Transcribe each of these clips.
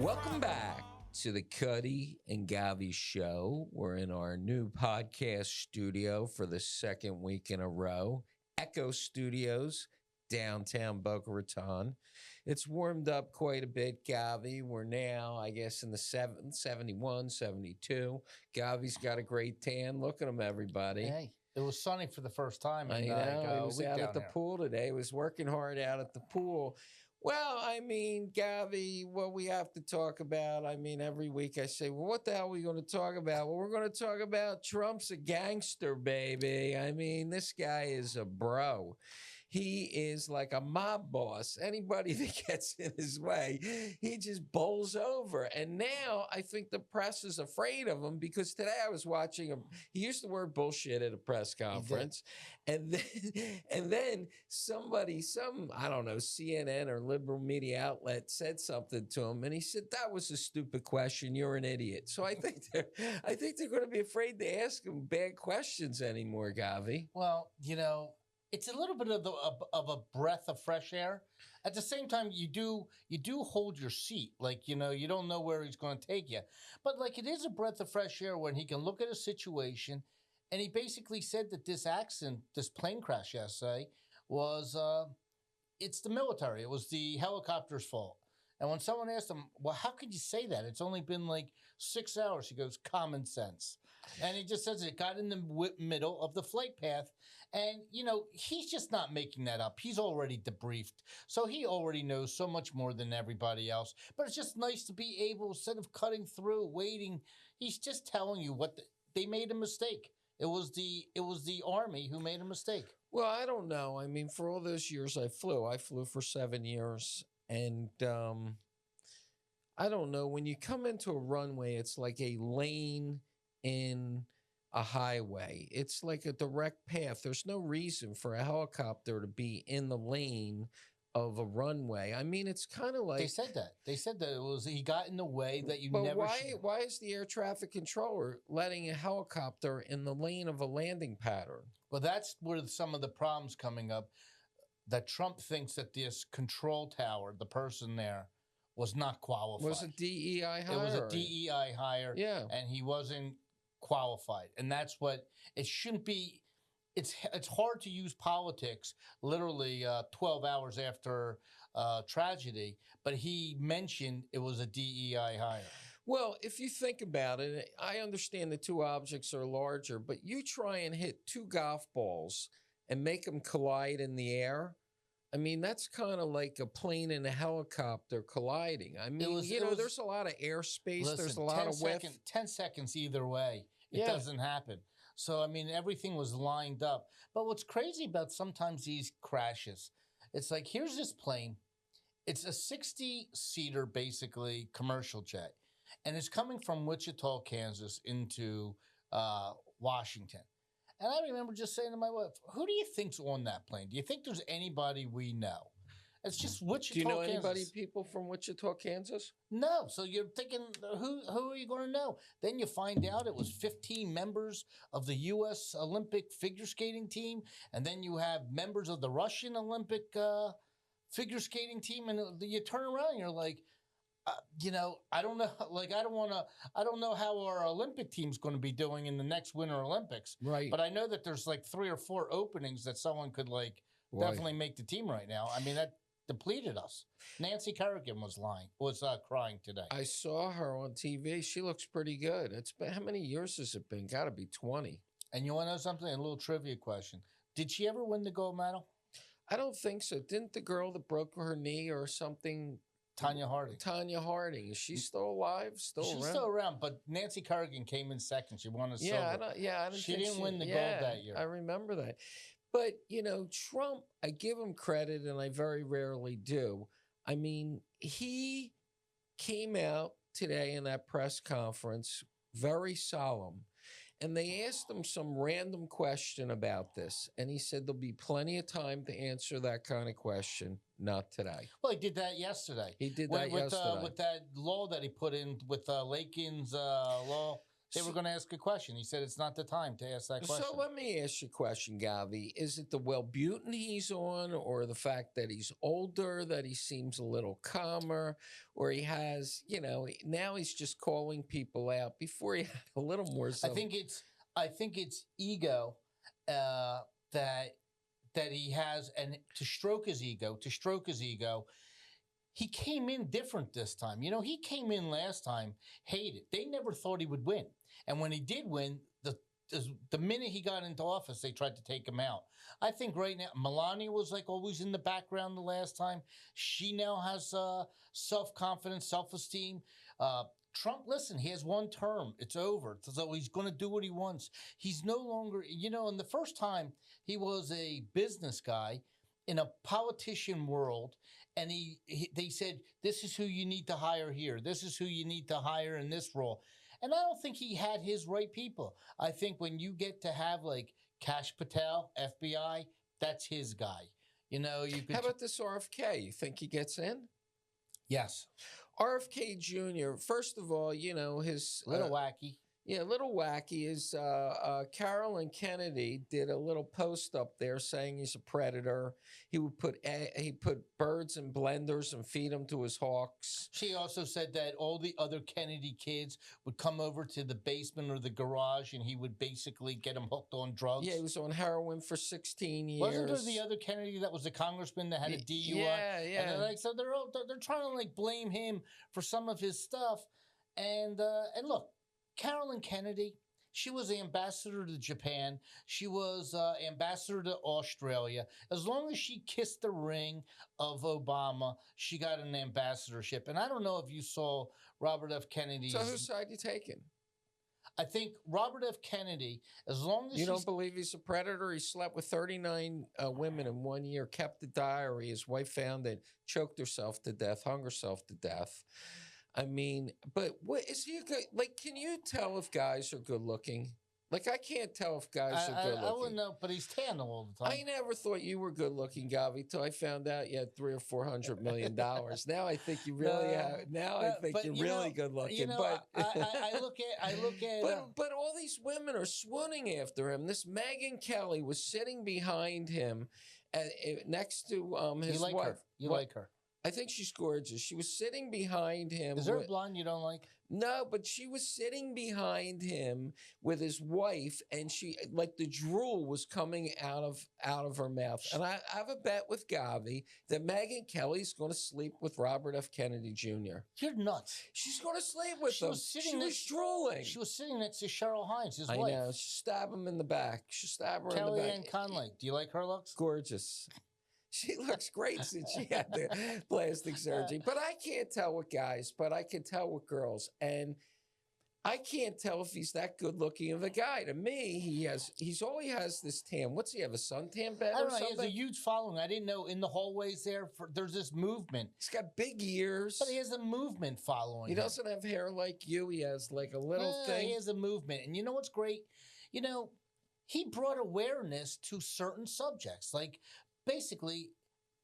Welcome back to the Cutty and Govy show. We're in our new podcast studio for the second week in a row. Echo Studios, downtown Boca Raton. It's warmed up quite a bit, Govy. We're now, I guess, in the 71, 72. Gavy's got a great tan. Look at him, everybody. Hey, it was sunny for the first time. I know. He was out at the pool today. He was working hard out at the pool. Well, I mean, Govy, what we have to talk about, I mean, every week I say, well, what the hell are we going to talk about? Well, we're going to talk about Trump's a gangster, baby. I mean, this guy is a bro. He is like a mob boss. Anybody that gets in his way, he just bowls over. And now I think the press is afraid of him because today I was watching him. He used the word bullshit at a press conference. And then somebody, I don't know, CNN or liberal media outlet said something to him. And he said, that was a stupid question. You're an idiot. So I think they're going to be afraid to ask him bad questions anymore, Govy. Well, you know, it's a little bit of a breath of fresh air. At the same time, you do hold your seat. Like, you know, you don't know where he's going to take you. But, like, it is a breath of fresh air when he can look at a situation. And he basically said that this accident, this plane crash yesterday, was, it's the military. It was the helicopter's fault. And when someone asked him, well, how could you say that? It's only been like 6 hours. He goes, common sense. And he just says it got in the middle of the flight path. And, you know, he's just not making that up. He's already debriefed. So he already knows so much more than everybody else. But it's just nice to be able, instead of cutting through, waiting, he's just telling you they made a mistake. It was the Army who made a mistake. Well, I don't know. I mean, for all those years I flew for 7 years. And I don't know, when you come into a runway, it's like a lane in a highway. It's like a direct path. There's no reason for a helicopter to be in the lane of a runway. I mean, it's kind of like... They said that it was, he got in the way that you never... But why is the air traffic controller letting a helicopter in the lane of a landing pattern? Well, that's where some of the problems coming up. That Trump thinks that this control tower, the person there, was not qualified. Was a DEI hire? It was a DEI hire. Yeah. And he wasn't qualified. And that's what it shouldn't be. It's hard to use politics literally 12 hours after tragedy, but he mentioned it was a DEI hire. Well, if you think about it, I understand the two objects are larger, but you try and hit two golf balls and make them collide in the air. I mean, that's kind of like a plane and a helicopter colliding. I mean, there's a lot of airspace. Listen, there's a lot of width. 10 seconds either way. It doesn't happen. So, I mean, everything was lined up. But what's crazy about sometimes these crashes, it's like, here's this plane. It's a 60-seater, basically, commercial jet. And it's coming from Wichita, Kansas into Washington. And I remember just saying to my wife, who do you think's on that plane? Do you think there's anybody we know? It's just Wichita, Kansas. Do you know anybody, people from Wichita, Kansas? No. So you're thinking, who are you going to know? Then you find out it was 15 members of the U.S. Olympic figure skating team. And then you have members of the Russian Olympic figure skating team. And you turn around and you're like, you know, I don't know. Like, I don't know how our Olympic team's going to be doing in the next Winter Olympics. Right. But I know that there's like 3 or 4 openings that someone could definitely make the team right now. I mean, that depleted us. Nancy Kerrigan was crying today. I saw her on TV. She looks pretty good. It's been, how many years has it been? Got to be 20. And you want to know something? A little trivia question. Did she ever win the gold medal? I don't think so. Didn't the girl that broke her knee or something... Tanya Harding. Is she still alive? She's still around, but Nancy Kerrigan came in second. She won a silver. She didn't win the gold that year. I remember that. But, you know, Trump, I give him credit, and I very rarely do. I mean, he came out today in that press conference, very solemn, and they asked him some random question about this, and he said there'll be plenty of time to answer that kind of question. Not today. Well, he did that yesterday. He did that yesterday. With that law that he put in with Lakin's law. they were going to ask a question. He said it's not the time to ask that question. So let me ask you a question, Gavi. Is it the Wellbutrin he's on, or the fact that he's older, that he seems a little calmer, or he has, now he's just calling people out? Before he had a little more. I think it's ego that he has, and to stroke his ego. He came in different this time. He came in last time hated. They never thought he would win. And when he did win, the minute he got into office, they tried to take him out. I think right now, Melania was like always in the background the last time. She now has self-confidence, self-esteem. Trump, listen, he has one term. It's over. So he's going to do what he wants. He's no longer, in the first time, he was a business guy in a politician world. And they said, this is who you need to hire here. This is who you need to hire in this role. And I don't think he had his right people. I think when you get to have like Kash Patel, FBI, that's his guy. You could. How about this RFK? You think he gets in? Yes. RFK Jr., first of all, his... Little wacky. Yeah, a little wacky is Carolyn Kennedy did a little post up there saying he's a predator. He put birds in blenders and feed them to his hawks. She also said that all the other Kennedy kids would come over to the basement or the garage, and he would basically get them hooked on drugs. Yeah, he was on heroin for 16 years. Wasn't there the other Kennedy that was the congressman that had a DUI? Yeah. And so they're trying to like blame him for some of his stuff. And look. Carolyn Kennedy, she was ambassador to Japan. She was ambassador to Australia. As long as she kissed the ring of Obama, she got an ambassadorship. And I don't know if you saw Robert F. Kennedy. So whose side you taking? I think Robert F. Kennedy, as long as you don't believe he's a predator, he slept with 39 women in 1 year, kept a diary. His wife found it, choked herself to death, hung herself to death. I mean, but what is he good? Like, can you tell if guys are good looking? Like, I can't tell if guys are good looking. I wouldn't know, but he's tan all the time. I never thought you were good looking, Gavi, till I found out you had $300 or $400 million. Now I think you really have. Now I think you're really good looking. But I look at. But all these women are swooning after him. This Megyn Kelly was sitting behind him, next to his wife. You like her? I think she's gorgeous. She was sitting behind him. Is there a blonde you don't like? No, but she was sitting behind him with his wife, and she like the drool was coming out of her mouth. And I have a bet with Gavi that Megyn Kelly's going to sleep with Robert F. Kennedy Jr. You're nuts. She's going to sleep with him. She was drooling. She was sitting next to Cheryl Hines, his wife. I know. She stabbed him in the back. She stabbed her in the back. Kellyanne Conley. Do you like her looks? Gorgeous. She looks great since she had the plastic surgery. But I can't tell with guys, but I can tell with girls. And I can't tell if he's that good looking of a guy. To me, he always has this tan. What's he have, a suntan bed or something? He has a huge following. I didn't know in the hallways there's this movement. He's got big ears. But he has a movement following He doesn't have hair like you. He has like a little thing. He has a movement. And you know what's great? He brought awareness to certain subjects. Like, basically,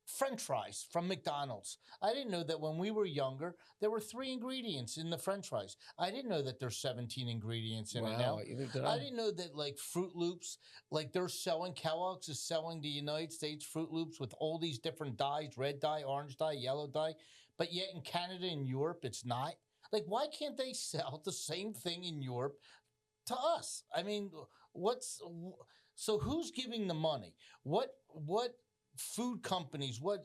French fries from McDonald's. I didn't know that when we were younger, there were 3 ingredients in the French fries. I didn't know that there's 17 ingredients in it now. I didn't know that, like, Fruit Loops, like Kellogg's is selling the United States Fruit Loops with all these different dyes, red dye, orange dye, yellow dye, but yet in Canada and Europe, it's not. Like, why can't they sell the same thing in Europe to us? I mean, so who's giving the money? What food companies, what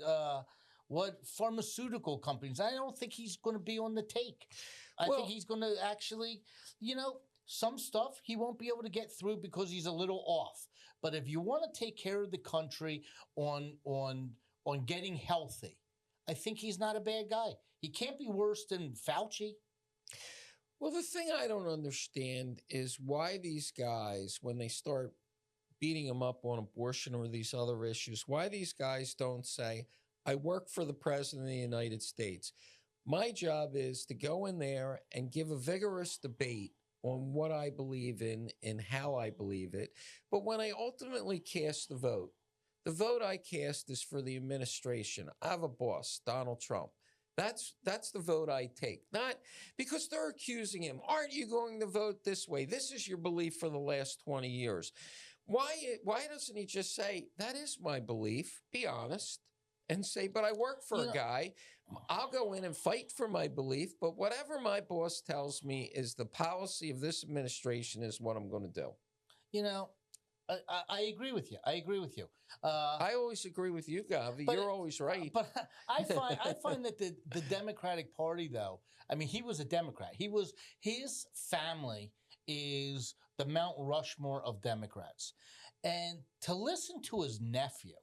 pharmaceutical companies? I don't think he's going to be on the take. I think he's going to actually, some stuff he won't be able to get through because he's a little off. But if you want to take care of the country on getting healthy, I think he's not a bad guy. He can't be worse than Fauci. Well, the thing I don't understand is why these guys, when they start beating him up on abortion or these other issues, why these guys don't say, I work for the President of the United States. My job is to go in there and give a vigorous debate on what I believe in and how I believe it. But when I ultimately cast the vote I cast is for the administration. I have a boss, Donald Trump. That's the vote I take. Not because they're accusing him. Aren't you going to vote this way? This is your belief for the last 20 years. Why doesn't he just say, that is my belief, be honest, and say, but I work for a guy. I'll go in and fight for my belief, but whatever my boss tells me is the policy of this administration is what I'm going to do. You know, I agree with you. I agree with you. I always agree with you, Govy. You're always right. But I find that the Democratic Party, though, I mean, he was a Democrat. His family is the Mount Rushmore of Democrats. And to listen to his nephew,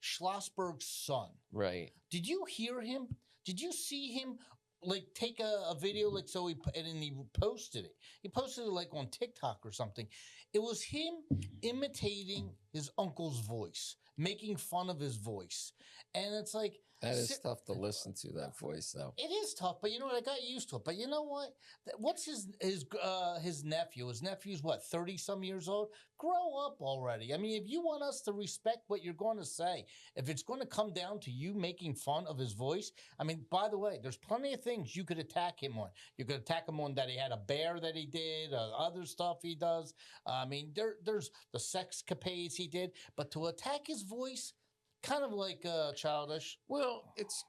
Schlossberg's son. Right. Did you hear him? Did you see him like take a video and he posted it. He posted it like on TikTok or something. It was him imitating his uncle's voice, making fun of his voice. And it's like that is tough to listen to, that voice, though. It is tough, but you know what? I got used to it. But you know what? What's his nephew? His nephew's what, 30-some years old? Grow up already. I mean, if you want us to respect what you're going to say, if it's going to come down to you making fun of his voice, I mean, by the way, there's plenty of things you could attack him on. You could attack him on that he had a bear that he did, other stuff he does. I mean, there's the sexcapades he did, but to attack his voice, kind of like childish. Well, it's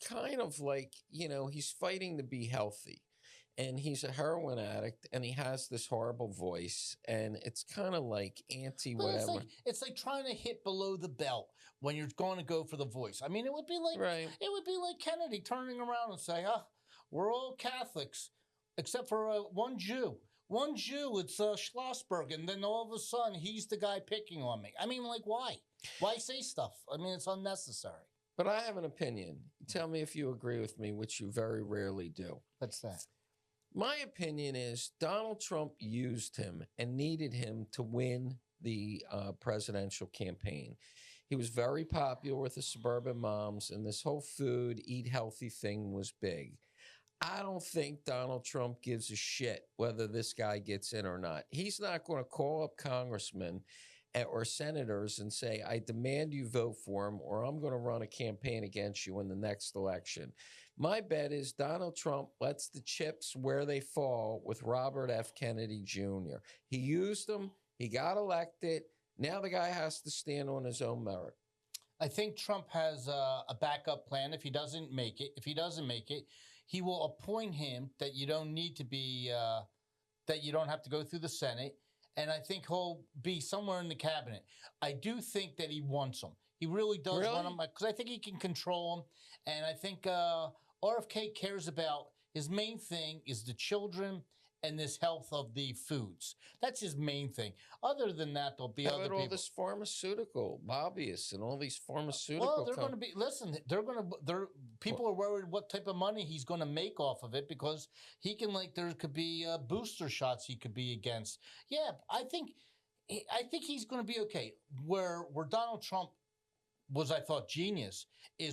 kind of like, you know, he's fighting to be healthy, and he's a heroin addict, and he has this horrible voice, and it's kind of like anti-whatever. It's like trying to hit below the belt when you're going to go for the voice. I mean, it would be like It would be like Kennedy turning around and say, we're all Catholics, except for one Jew. One Jew, it's Schlossberg, and then all of a sudden, he's the guy picking on me. I mean, like, why? Why say stuff? I mean, it's unnecessary. But I have an opinion. Tell me if you agree with me, which you very rarely do. What's that? My opinion is Donald Trump used him and needed him to win the presidential campaign. He was very popular with the suburban moms, and this whole food, eat healthy thing was big. I don't think Donald Trump gives a shit whether this guy gets in or not. He's not going to call up congressmen or senators and say, I demand you vote for him, or I'm going to run a campaign against you in the next election. My bet is Donald Trump lets the chips where they fall with Robert F. Kennedy Jr. He used them. He got elected. Now the guy has to stand on his own merit. I think Trump has a backup plan if he doesn't make it. If he doesn't make it, he will appoint him that you don't need to be, that you don't have to go through the Senate. And I think he'll be somewhere in the cabinet. I do think that he wants him. He really does want him because I think he can control him. And I think RFK cares about his main thing is the children and this health of the foods. That's his main thing. Other than that, there'll be other people. All this pharmaceutical lobbyists and all these pharmaceutical. Well, they're going to be. Listen, people are worried what type of money he's going to make off of it because he can there could be booster shots he could be against. Yeah, I think he's going to be okay. Where Donald Trump was, I thought, genius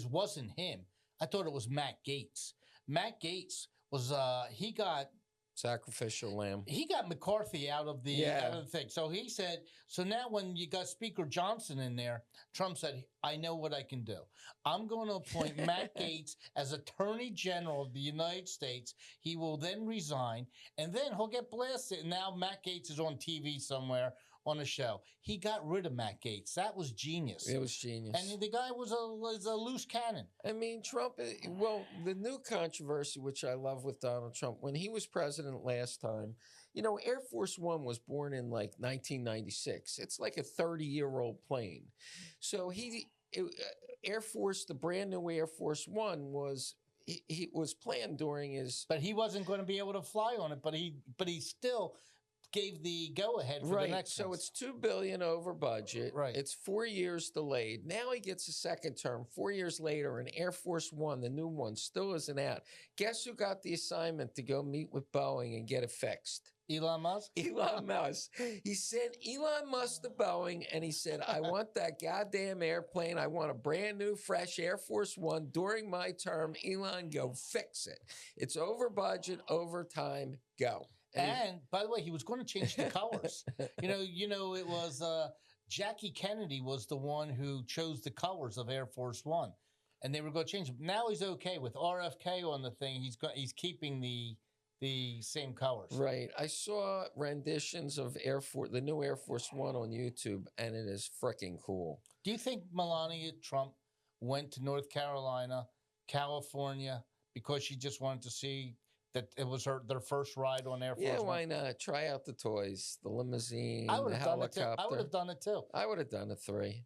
wasn't him. I thought it was Matt Gaetz. Matt Gaetz was he got. Sacrificial lamb. He got McCarthy out of the thing. So he said, so now when you got Speaker Johnson in there, Trump said, I know what I can do. I'm going to appoint Matt Gaetz as Attorney General of the United States. He will then resign, and then he'll get blasted. And now Matt Gaetz is on TV somewhere on a show. He got rid of Matt Gaetz. That was genius. It was genius. And the guy was a loose cannon. I mean, Trump, well, the new controversy, which I love with Donald Trump, when he was president last time, you know, Air Force One was born in 1996. It's like a 30-year-old plane. So the brand new Air Force One was... He was planned during his... But he wasn't going to be able to fly on it, but he still... gave the go-ahead for the next one. So it's $2 billion over budget. Right. It's 4 years delayed. Now he gets a second term. 4 years later, and Air Force One, the new one, still isn't out. Guess who got the assignment to go meet with Boeing and get it fixed? Elon Musk? Elon Musk. He sent Elon Musk to Boeing, and he said, I want that goddamn airplane. I want a brand new, fresh Air Force One during my term. Elon, go fix it. It's over budget, over time, go. And by the way, he was going to change the colors. you know, it was Jackie Kennedy was the one who chose the colors of Air Force One. and they were going to change him. Now he's okay with RFK on the thing. He's keeping the same colors. Right. I saw renditions of the new Air Force One on YouTube, and it is freaking cool. Do you think Melania Trump went to North Carolina, California, because she just wanted to see that it was their first ride on Air Force One? Yeah, why not? Try out the toys, the limousine, I would the have done it too. helicopter. I would have done it too. I would have done it 3.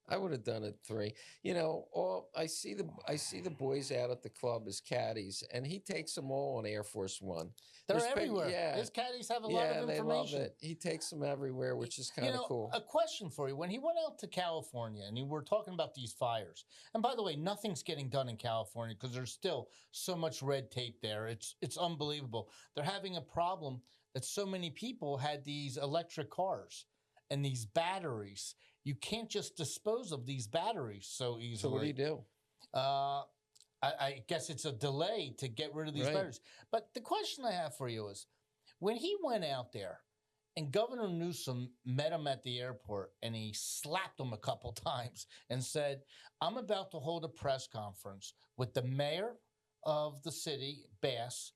I would have done it 3. You know, I see the boys out at the club as caddies, and he takes them all on Air Force One. They're everywhere. His caddies have a lot of information. They love it. He takes them everywhere, which is kind of cool. A question for you: when he went out to California, and we're talking about these fires, and by the way, nothing's getting done in California because there's still so much red tape there. It's unbelievable. They're having a problem that so many people had these electric cars and these batteries. You can't just dispose of these batteries so easily. So what do you do? I guess it's a delay to get rid of these batteries. But the question I have for you is, when he went out there and Governor Newsom met him at the airport and he slapped him a couple times and said, I'm about to hold a press conference with the mayor of the city, Bass,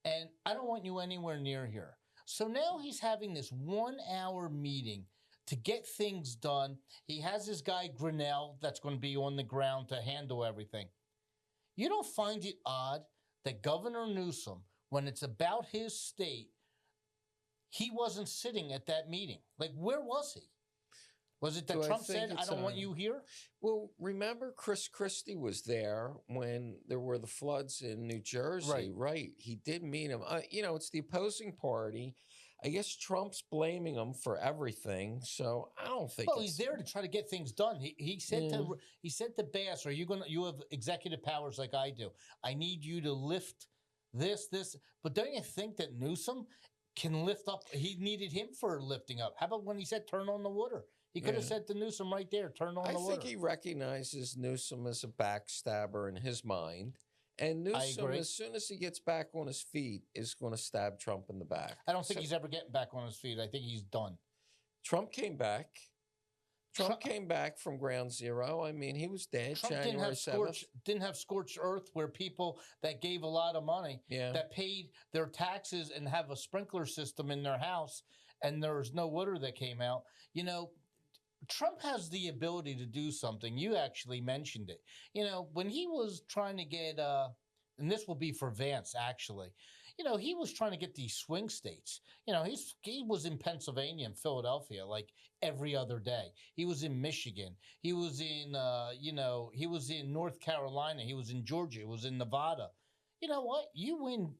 and I don't want you anywhere near here. So now he's having this 1-hour meeting to get things done. He has his guy Grinnell that's going to be on the ground to handle everything. You don't find it odd that Governor Newsom, when it's about his state, he wasn't sitting at that meeting? Like, where was he? Was it that Trump said, I don't want you here? Well, remember Chris Christie was there when there were the floods in New Jersey, right? He did meet him. It's the opposing party. I guess Trump's blaming him for everything, so I don't think. Well, he's there to try to get things done. He said to Bass, "Are you you have executive powers like I do? I need you to lift this." But don't you think that Newsom can lift up? He needed him for lifting up. How about when he said, "Turn on the water"? He could have said to Newsom right there, "Turn on the water." I think he recognizes Newsom as a backstabber in his mind. And Newsom, as soon as he gets back on his feet, is going to stab Trump in the back. I don't think he's ever getting back on his feet. I think he's done. Trump came back. Trump came back from ground zero. I mean, he was dead Trump January 7th. Didn't have scorched earth where people that gave a lot of money, that paid their taxes and have a sprinkler system in their house, and there was no water that came out. Trump has the ability to do something. You actually mentioned it. When he was trying to get, and this will be for Vance, actually, he was trying to get these swing states. He was in Pennsylvania and Philadelphia like every other day. He was in Michigan. He was in, he was in North Carolina. He was in Georgia. He was in Nevada. You know what? You win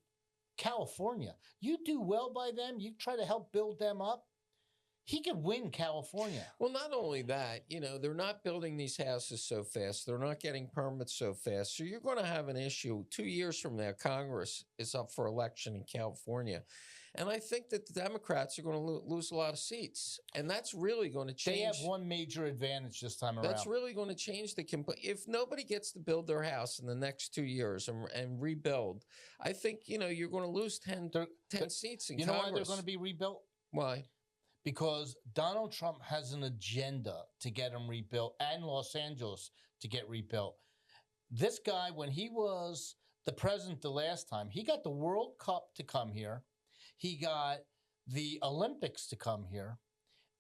California. You do well by them. You try to help build them up. He could win California. Well, not only that, they're not building these houses so fast. They're not getting permits so fast. So you're going to have an issue 2 years from now. Congress is up for election in California. And I think that the Democrats are going to lose a lot of seats. And that's really going to change. They have one major advantage this time around. That's really going to change if nobody gets to build their house in the next 2 years and rebuild, I think, you're going to lose 10 seats in Congress. You know why they're going to be rebuilt? Why? Because Donald Trump has an agenda to get them rebuilt and Los Angeles to get rebuilt. This guy, when he was the president the last time, he got the World Cup to come here. He got the Olympics to come here.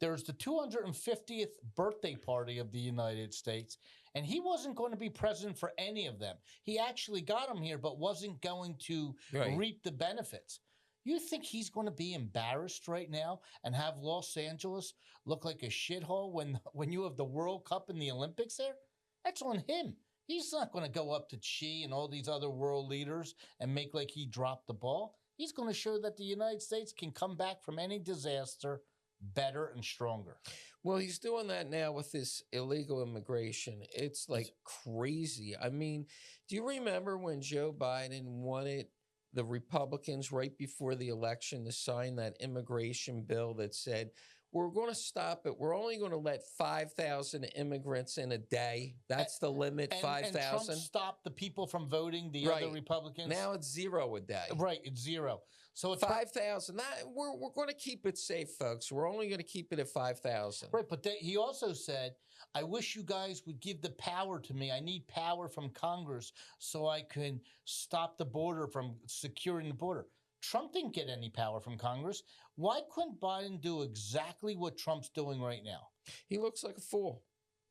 There's the 250th birthday party of the United States, and he wasn't going to be president for any of them. He actually got them here, but wasn't going to reap the benefits. You think he's going to be embarrassed right now and have Los Angeles look like a shithole when you have the World Cup and the Olympics there? That's on him. He's not going to go up to Xi and all these other world leaders and make like he dropped the ball. He's going to show that the United States can come back from any disaster better and stronger. Well, he's doing that now with this illegal immigration. It's like crazy. I mean, do you remember when Joe Biden wanted the Republicans right before the election to sign that immigration bill that said, we're going to stop it. We're only going to let 5,000 immigrants in a day. That's the limit, 5,000. And Trump stopped the people from voting, the other Republicans. Now it's 0 a day. Right, it's 0. So it's 5,000. We're going to keep it safe, folks. We're only going to keep it at 5,000. Right, but he also said, I wish you guys would give the power to me. I need power from Congress so I can stop the border from securing the border. Trump didn't get any power from Congress. Why couldn't Biden do exactly what Trump's doing right now? He looks like a fool.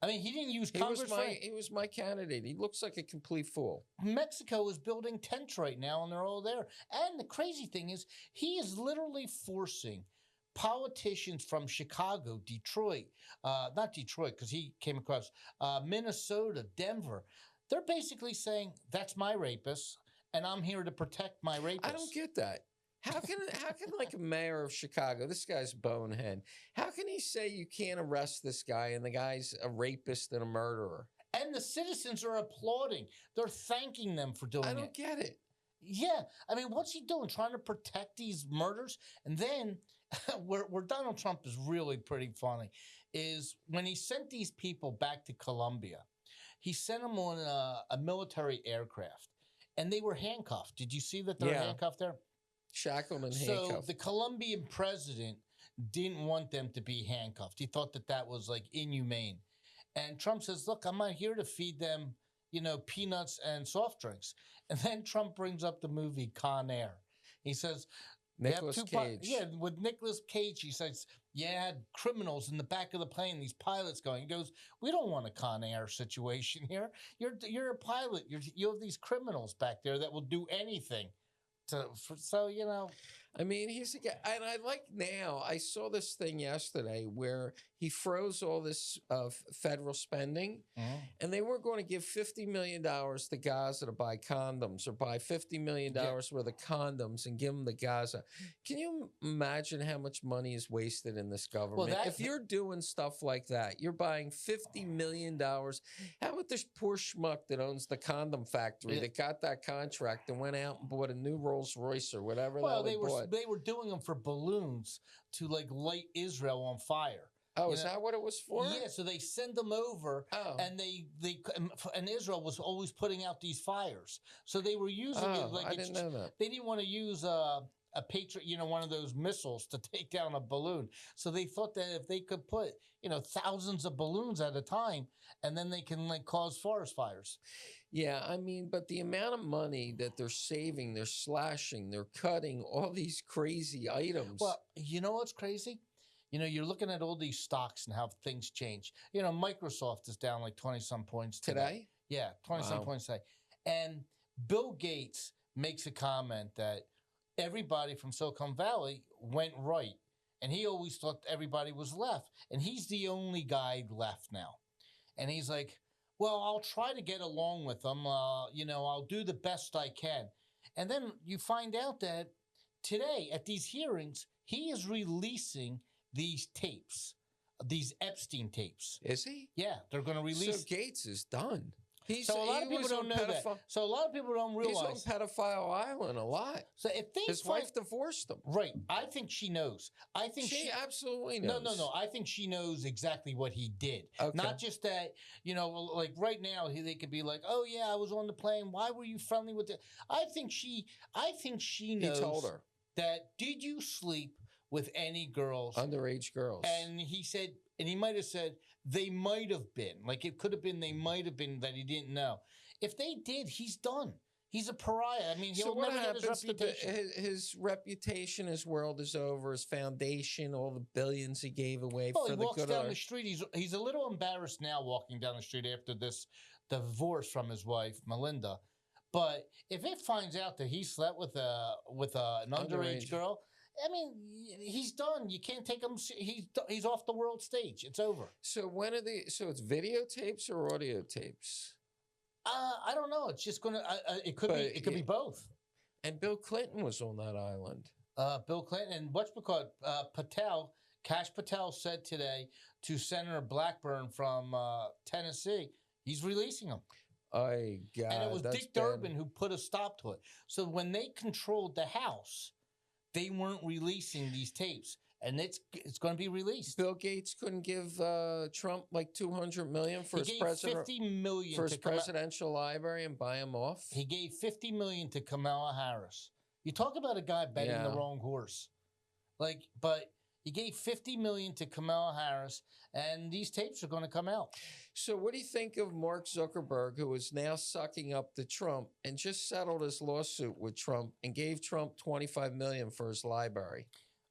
I mean, he didn't use Congress. He was my candidate. He looks like a complete fool. Mexico is building tents right now, and they're all there. And the crazy thing is, he is literally forcing politicians from Chicago, Detroit, not Detroit, because he came across Minnesota, Denver. They're basically saying, that's my rapist, and I'm here to protect my rapist. I don't get that. How can like a mayor of Chicago, this guy's bonehead, how can he say you can't arrest this guy and the guy's a rapist and a murderer? And the citizens are applauding. They're thanking them for doing it. I don't get it. Yeah. I mean, what's he doing? Trying to protect these murders? And then where Donald Trump is really pretty funny is when he sent these people back to Colombia, he sent them on a military aircraft and they were handcuffed. Did you see that they were handcuffed there? Shackled and handcuffed. So the Colombian president didn't want them to be handcuffed. He thought that was like inhumane. And Trump says, look, I'm not here to feed them, peanuts and soft drinks. And then Trump brings up the movie Con Air. He says, Nicolas Cage. Yeah, with Nicolas Cage, he says, you had criminals in the back of the plane, these pilots going. He goes, we don't want a Con Air situation here. You're a pilot. You have these criminals back there that will do anything. I mean, he's a guy, and I like now. I saw this thing yesterday where he froze all this federal spending, and they were going to give $50 million to Gaza to buy condoms or buy $50 million worth of condoms and give them to Gaza. Can you imagine how much money is wasted in this government? Well, if you're doing stuff like that, you're buying $50 million. How about this poor schmuck that owns the condom factory that got that contract and went out and bought a new Rolls Royce or whatever they were doing them for balloons to light Israel on fire. Oh, is that what it was for? Yeah, so they send them over, and and Israel was always putting out these fires. So they were using it like I didn't know that. They didn't want to use a Patriot, one of those missiles to take down a balloon. So they thought that if they could put, thousands of balloons at a time, and then they can cause forest fires. Yeah, I mean, but the amount of money that they're saving, they're slashing, they're cutting all these crazy items. Well, you know what's crazy? You're looking at all these stocks and how things change. Microsoft is down like 20-some points today. Yeah, 20-some points today. And Bill Gates makes a comment that everybody from Silicon Valley went right. And he always thought everybody was left. And he's the only guy left now. And he's like, well, I'll try to get along with them. I'll do the best I can. And then you find out that today at these hearings, he is releasing these tapes, these Epstein tapes. Is he? Yeah, they're going to release. So Gates is done. So a lot of people don't know that. So a lot of people don't realize. He's on Pedophile Island a lot. So if his wife divorced him. Right. I think she knows. I think she absolutely knows. No. I think she knows exactly what he did. Okay. Not just that, like right now they could be like, oh yeah, I was on the plane. Why were you friendly with it? I think she knows. He told her that. Did you sleep with any girls? Underage girls. And he said, and he might have said, they might have been. Like it could have been, they might have been that he didn't know. If they did, he's done. He's a pariah. I mean, he'll never get his reputation. His reputation, his world is over. His foundation, all the billions he gave away for the good. He walks down the street. He's a little embarrassed now walking down the street after this divorce from his wife, Melinda. But if it finds out that he slept with an underage girl, I mean, he's done. You can't take him. He's off the world stage. It's over. So so it's videotapes or audio tapes? I don't know. It's just gonna. It could be both. And Bill Clinton was on that island. Bill Clinton and Kash Patel said today to Senator Blackburn from Tennessee, he's releasing them. And it was Dick Durbin who put a stop to it. So when they controlled the House, they weren't releasing these tapes. and it's going to be released. Bill Gates couldn't give Trump like $200 million for He his gave $50 million for his presidential library and buy him off. He gave $50 million to Kamala Harris. You talk about a guy betting the wrong horse, but he gave $50 million to Kamala Harris, and these tapes are going to come out. So, what do you think of Mark Zuckerberg, who is now sucking up to Trump and just settled his lawsuit with Trump and gave Trump $25 million for his library?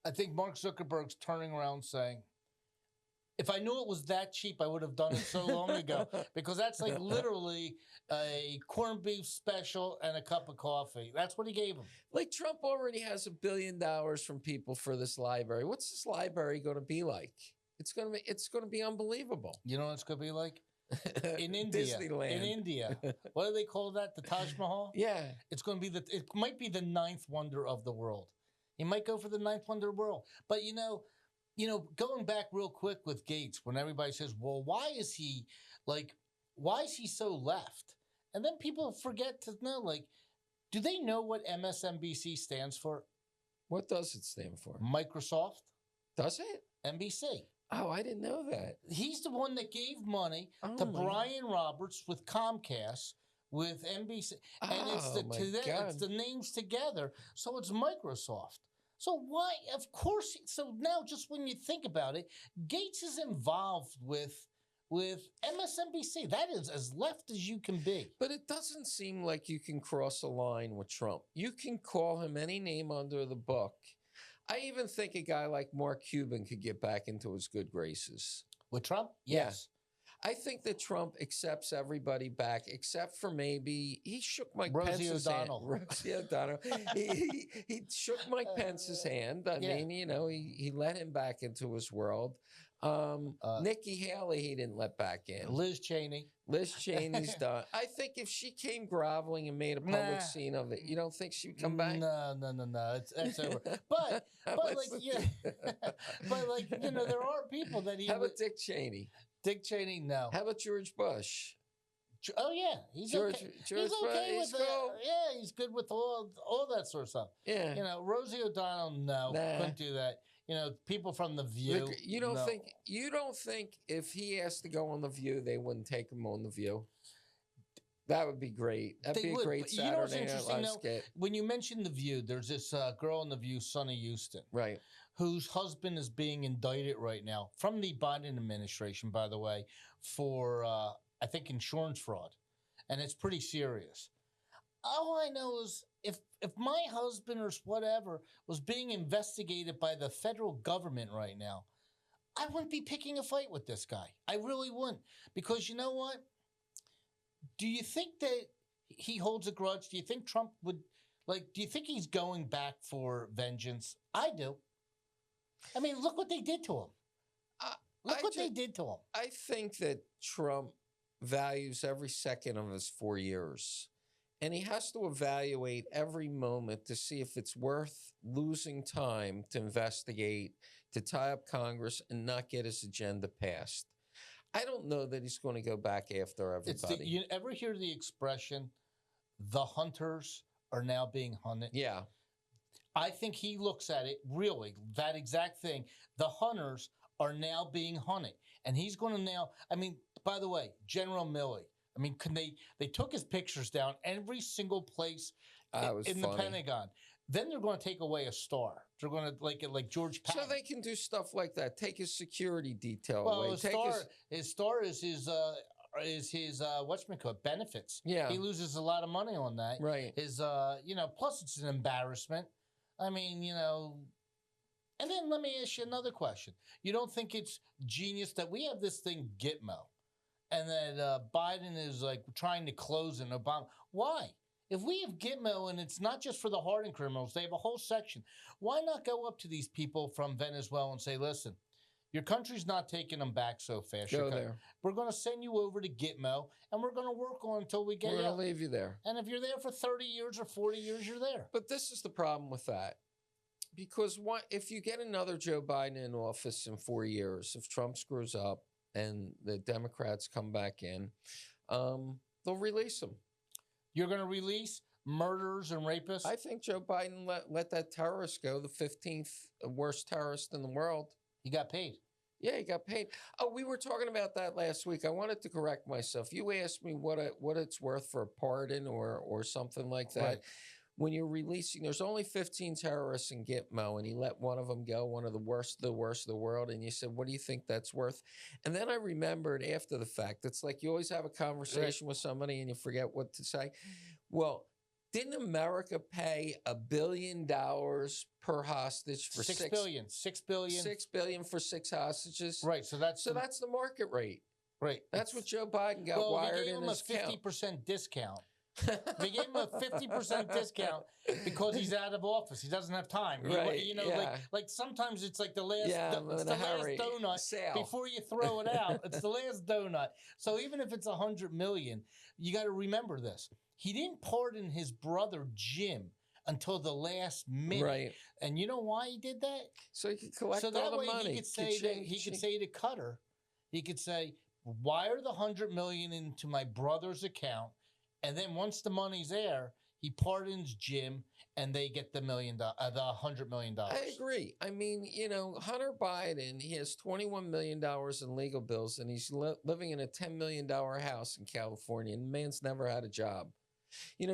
I think Mark Zuckerberg's turning around saying, if I knew it was that cheap, I would have done it so long ago, because that's like literally a corned beef special and a cup of coffee. That's what he gave him. Like Trump already has $1 billion from people for this library. What's this library going to be like? It's going to be unbelievable. You know what it's going to be like? In India. Disneyland. In India. What do they call that? The Taj Mahal? Yeah. It's going to be it might be the 9th wonder of the world. He might go for the 9th wonder of the world. But going back real quick with Gates, when everybody says, well, why is he so left? And then people forget to know, do they know what MSNBC stands for? What does it stand for? Microsoft. Does it? NBC. Oh, I didn't know that. He's the one that gave money to Brian Roberts with Comcast, with NBC. And it's the names together. So it's Microsoft. So why? Of course. So now, just when you think about it, Gates is involved with MSNBC. That is as left as you can be. But it doesn't seem like you can cross a line with Trump. You can call him any name under the book. I even think a guy like Mark Cuban could get back into his good graces. With Trump? Yes. Yeah. I think that Trump accepts everybody back, except for maybe he shook Mike Pence's hand. Rosie O'Donnell. He shook Mike Pence's hand. I mean, he let him back into his world. Nikki Haley, he didn't let back in. Liz Cheney. Liz Cheney's done. I think if she came groveling and made a public scene of it, you don't think she'd come back? No. It's over. But there are people that he. How about Dick Cheney? Dick Cheney, no. How about George Bush? Oh yeah, he's okay. He's okay with yeah, he's good with all that sort of stuff. Yeah. Rosie O'Donnell, no, couldn't do that. People from The View. You don't think if he asked to go on The View, they wouldn't take him on The View? That would be great. That'd be a great Saturday Night Live skit. When you mentioned The View, there's this girl on The View, Sunny Houston, right, whose husband is being indicted right now from the Biden administration, by the way, for I think insurance fraud, and it's pretty serious. All I know is if my husband or whatever was being investigated by the federal government right now, I wouldn't be picking a fight with this guy. I really wouldn't. Because you know what? Do you think that he holds a grudge? Do you think Trump would, do you think he's going back for vengeance? I do. I mean, look what they did to him. Look what they did to him. I think that Trump values every second of his 4 years. And he has to evaluate every moment to see if it's worth losing time to investigate, to tie up Congress, and not get his agenda passed. I don't know that he's going to go back after everybody. You ever hear the expression, the hunters are now being hunted? Yeah. I think he looks at it, really, that exact thing. The hunters are now being hunted. And he's going to now, I mean, by the way, General Milley, I mean, they took his pictures down every single place in the Pentagon. Then they're going to take away a star. They're going to like George Patton. So they can do stuff like that. Take his security detail away. His star is his whatchamacallit, benefits. Yeah, he loses a lot of money on that. Right. His plus it's an embarrassment. I mean, And then let me ask you another question. You don't think it's genius that we have this thing Gitmo, and that Biden is trying to close an Obama? Why? If we have Gitmo and it's not just for the hardened criminals, they have a whole section. Why not go up to these people from Venezuela and say, listen, your country's not taking them back so fast. Go there. We're going to send you over to Gitmo, and we're going to work on until we get you. We're going to leave you there. And if you're there for 30 years or 40 years, you're there. But this is the problem with that. Because if you get another Joe Biden in office in 4 years, if Trump screws up and the Democrats come back in, they'll release him. You're going to release murderers and rapists? I think Joe Biden let that terrorist go, the 15th worst terrorist in the world. He got paid. Yeah, he got paid. Oh, we were talking about that last week. I wanted to correct myself. You asked me what it's worth for a pardon or something like that. Right. When you're releasing, there's only 15 terrorists in Gitmo, and he let one of them go, one of the worst of the world. And you said, what do you think that's worth? And then I remembered after the fact, it's like you always have a conversation with somebody and you forget what to say. Well, didn't America pay $1 billion per hostage for $6 billion. $6 billion. $6 billion for 6 hostages? Right. So that's the market rate. Right. That's what Joe Biden got wired in his account. They gave him a 50% discount. They gave him a 50% discount because he's out of office. He doesn't have time. Right, like sometimes it's like the last, last donut before you throw it out. It's the last donut. So even if it's $100 million, you got to remember this. He didn't pardon his brother Jim until the last minute. Right. And you know why he did that? So he could collect all the money. He could say to Cutter, he could say, wire the $100 million into my brother's account. And then once the money's there, he pardons Jim, and they get the $100 million. I agree. I mean, Hunter Biden, he has $21 million in legal bills, and he's living in a $10 million house in California, and the man's never had a job.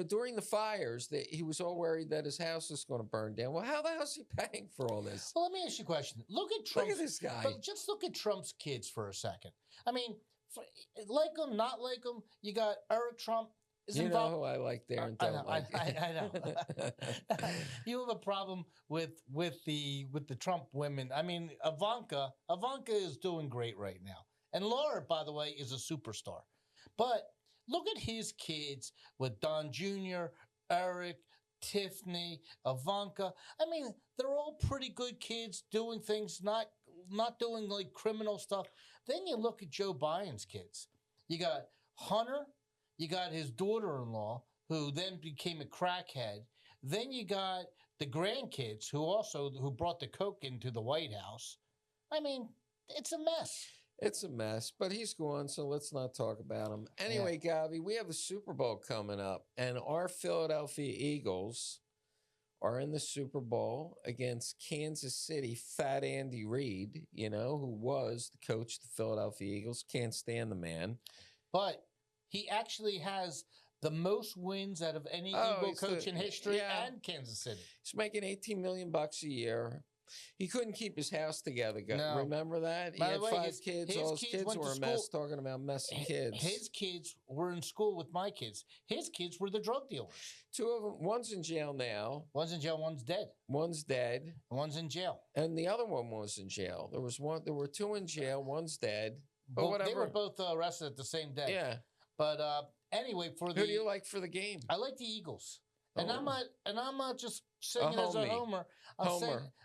During the fires, he was all worried that his house was going to burn down. Well, how the hell is he paying for all this? Well, let me ask you a question. Look at this guy. But just look at Trump's kids for a second. I mean, like him, not like him, you got Eric Trump. You know who I like there and don't like. I know. You have a problem with the Trump women. I mean, Ivanka is doing great right now. And Laura, by the way, is a superstar. But look at his kids with Don Jr., Eric, Tiffany, Ivanka. I mean, they're all pretty good kids doing things, not doing like criminal stuff. Then you look at Joe Biden's kids. You got Hunter. You got his daughter-in-law, who then became a crackhead. Then you got the grandkids, who brought the coke into the White House. I mean, it's a mess. It's a mess, but he's gone, so let's not talk about him. Anyway, Govy, we have the Super Bowl coming up, and our Philadelphia Eagles are in the Super Bowl against Kansas City Fat Andy Reid, who was the coach of the Philadelphia Eagles. Can't stand the man. But he actually has the most wins out of any Eagle coach in history and Kansas City. He's making $18 million a year. He couldn't keep his house together. No. Remember that? He had 5 kids. All his kids were a mess. Talking about messy kids. His kids were in school with my kids. His kids were the drug dealers. 2 of them. One's in jail now. One's in jail. One's dead. One's dead. One's in jail. And the other one was in jail. There were 2 in jail. One's dead. But well, whatever. They were both arrested at the same day. Yeah. But anyway, who do you like for the game? I like the Eagles, and I'm not just saying it as a homer.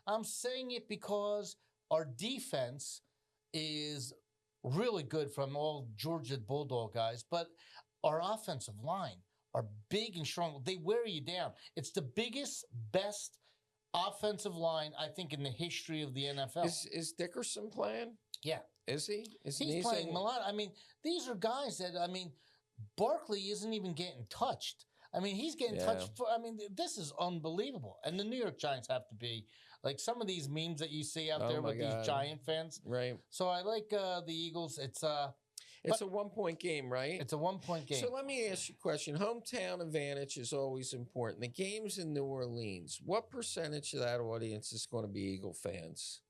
I'm saying it because our defense is really good from all Georgia Bulldog guys, but our offensive line are big and strong. They wear you down. It's the biggest, best offensive line I think in the history of the NFL. Is Dickerson playing? Yeah. Is he? He's playing a lot. I mean, these are guys that Barkley isn't even getting touched. I mean, he's getting touched. This is unbelievable. And the New York Giants have to be like some of these memes that you see out there with these Giant fans. Right. So I like the Eagles. It's a 1-point game, right? It's a 1-point game. So let me ask you a question. Hometown advantage is always important. The game's in New Orleans. What percentage of that audience is going to be Eagle fans?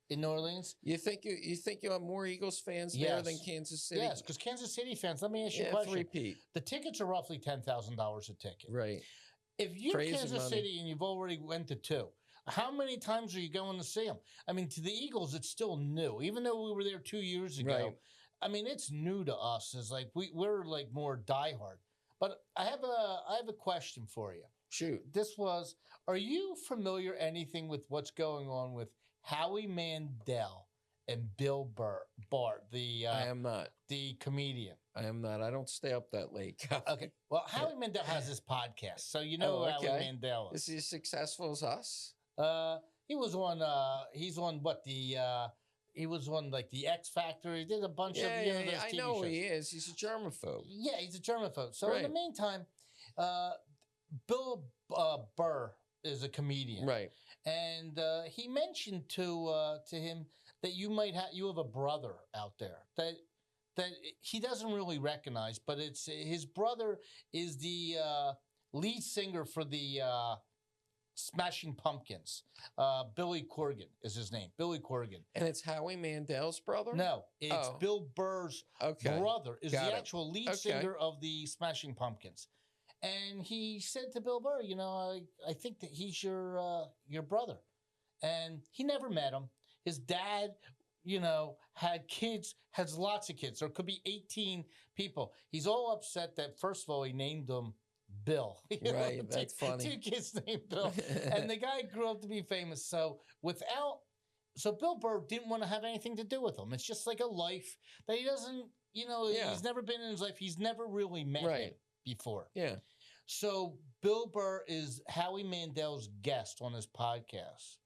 In New Orleans? You think you have more Eagles fans there than Kansas City? Yes, because Kansas City fans, let me ask you a question. Repeat. The tickets are roughly $10,000 a ticket. Right. If you're Kansas City and you've already went to 2, how many times are you going to see them? I mean, to the Eagles, it's still new. Even though we were there 2 years ago, right. I mean, it's new to us. It's like we're like more diehard. But I have a question for you. Shoot. Are you familiar anything with what's going on with Howie Mandel and Bill Bart, I am not. The comedian? I am not. I don't stay up that late. Okay. Well, Howie Mandel has this podcast, so you know who Howie Mandel is. Is he as successful as us? He was on. He's on what the. He was on like the X Factor. He did a bunch of those TV I know shows. He is. He's a germaphobe. Yeah, he's a germaphobe. So in the meantime, Bill Burr is a comedian, Right. and he mentioned to him that you have a brother out there that he doesn't really recognize, but it's his brother is the lead singer for the Smashing Pumpkins. Billy Corgan is his name. Billy Corgan. And it's Howie Mandel's brother? No, it's Bill Burr's brother is the actual lead singer of the Smashing Pumpkins. And he said to Bill Burr, I think that he's your brother. And he never met him. His dad, had kids, has lots of kids. There could be 18 people. He's all upset that, first of all, he named them Bill. Right, that's funny. Two kids named Bill. And the guy grew up to be famous. So Bill Burr didn't want to have anything to do with him. It's just like a life that he doesn't, he's never been in his life. He's never really met him before. Yeah. So Bill Burr is Howie Mandel's guest on his podcast.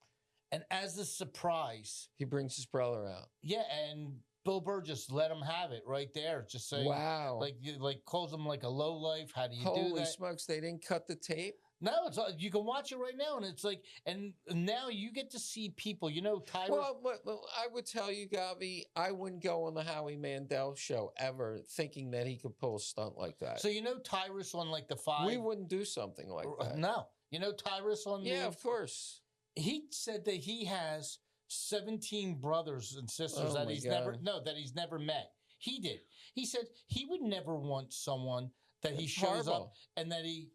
And as a surprise, he brings his brother out. Yeah, and Bill Burr just let him have it right there. Just saying, wow, like calls him like a lowlife. How do you do that? Holy smokes! They didn't cut the tape. No, it's you can watch it right now, and it's like, and now you get to see people. Tyler. Well, I would tell you, Govy, I wouldn't go on the Howie Mandel show ever, thinking that he could pull a stunt like that. So Tyrus on like the 5. We wouldn't do something like that. No, Tyrus on. Yeah, of course. He said that he has 17 brothers and sisters that he's never met. He did. He said he would never want someone that he shows up and that he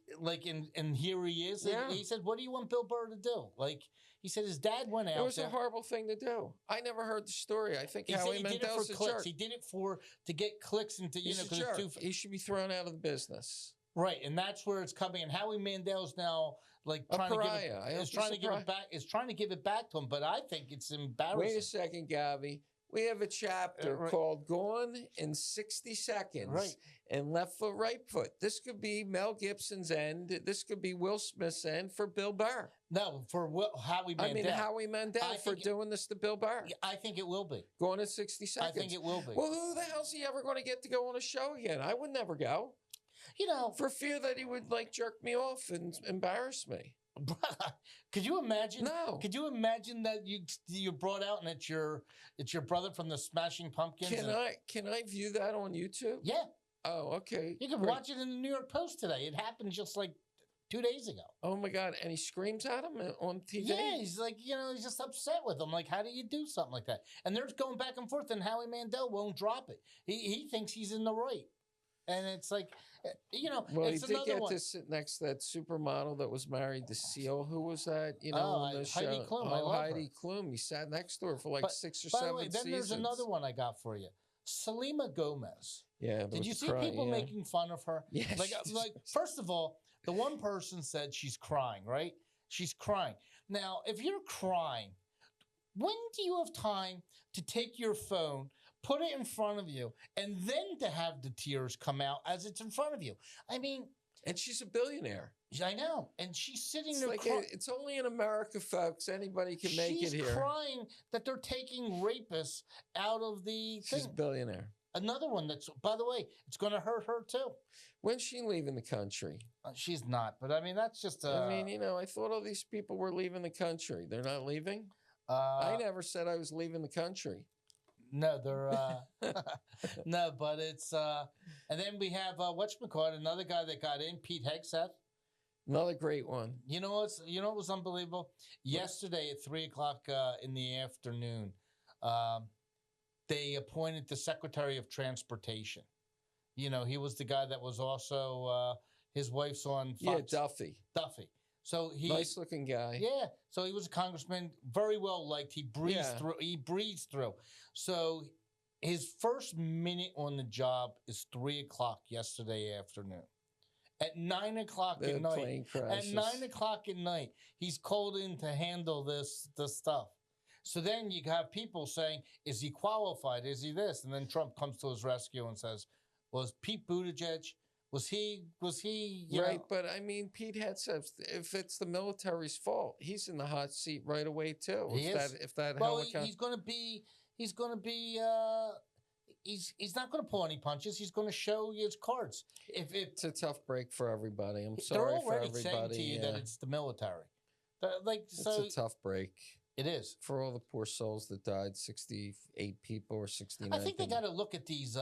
and here he is. Yeah. And he said, "What do you want Bill Burr to do?" He said his dad went out. It was a horrible thing to do. I never heard the story. I think Howie Mandel's a jerk. He did it to get clicks into he should be thrown out of the business. Right, and that's where it's coming. And Howie Mandel's now trying to give it back to him, but I think it's embarrassing. Wait a second, Govy. We have a chapter called "Gone in 60 Seconds" and "Left Foot, Right Foot." This could be Mel Gibson's end. This could be Will Smith's end for Bill Burr. No, for Howie Mandel. I mean, Howie Mandel for doing this to Bill Burr. I think it will be. Gone in 60 Seconds. I think it will be. Well, who the hell's he ever going to get to go on a show again? I would never go. For fear that he would jerk me off and embarrass me. Could you imagine? No. Could you imagine that you brought out and it's your brother from the Smashing Pumpkins? Can I view that on YouTube? Yeah. Oh, okay. You can watch it in the New York Post today. It happened just like 2 days ago. Oh my God! And he screams at him on TV. Yeah, he's like, he's just upset with him. Like, how do you do something like that? And they're going back and forth, and Howie Mandel won't drop it. He thinks he's in the right. And it's like, well, it's he did get to sit next to that supermodel that was married to Seal. Who was that? On the show. Heidi Klum. Heidi Klum. He sat next to her for 6 or 7 seasons. By the way, then there's another one I got for you. Selena Gomez. Yeah. Did you see people making fun of her? Yeah. First of all, the one person said she's crying, right? She's crying. Now, if you're crying, when do you have time to take your phone, put it in front of you, and then to have the tears come out as it's in front of you? I mean... And she's a billionaire. I know. And she's sitting there it's only in America, folks. Anybody can make it here. She's crying that they're taking rapists out of the thing. She's a billionaire. Another one that's, by the way, it's going to hurt her too. When's she leaving the country? She's not. But I mean, that's just... I thought all these people were leaving the country. They're not leaving? I never said I was leaving the country. No, they're no, but it's and then we have whatchamacallit, another guy that got in, Pete Hegseth. Another great one. What was unbelievable? Yesterday at 3:00 in the afternoon, they appointed the Secretary of Transportation. He was the guy that was also his wife's on Fox. Yeah, Duffy. So nice looking guy. Yeah. So he was a congressman, very well liked. He breezed through. So his first minute on the job is 3:00 yesterday afternoon. At 9:00 at night. Plane crashes. At 9:00 at night, he's called in to handle this stuff. So then you have people saying, "Is he qualified? Is he this?" And then Trump comes to his rescue and says, "Was Pete Buttigieg? Was he? Right, but I mean, Pete Hegseth, if it's the military's fault, he's in the hot seat right away too. He's going to be. he's not going to pull any punches. He's going to show you his cards. If It's a tough break for everybody. I'm they're sorry for already saying everybody. to you that it's the military, like It's so a tough break it is. for all the poor souls that died. 68 people or 69. I think they got to look at these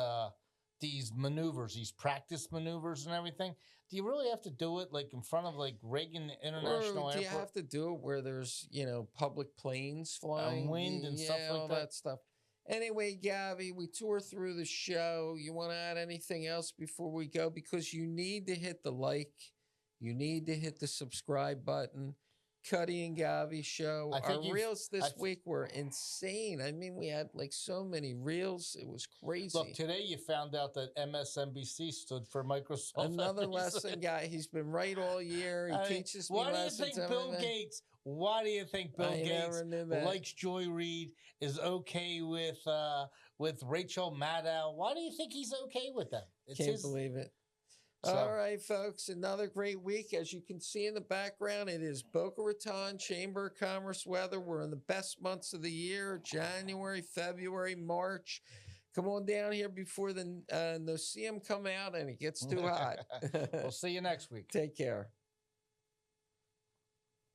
maneuvers, these practice maneuvers and everything. Do you really have to do it like in front of like Reagan International Or do Airport? you have to do it where there's public planes flying, wind and stuff like all that? stuff? Anyway, Govy, we tore through the show. You want to add anything else before we go? Because you need to hit the like, you need to hit the subscribe button. Cutty and Govy show. Our reels this week were insane. I mean, we had like so many reels. It was crazy. Look, today you found out that MSNBC stood for Microsoft. Another lesson guy. He's been right all year. He teaches me lessons. Why do you think Bill Gates? Why do you think Bill Gates likes Joy Reid? Is okay with Rachel Maddow? Why do you think he's okay with them? Can't believe it. So. All right, folks, another great week. As you can see in the background, it is Boca Raton Chamber of Commerce weather. We're in the best months of the year, January, February, March. Come on down here before the Noceum come out and it gets too hot. We'll see you next week. Take care.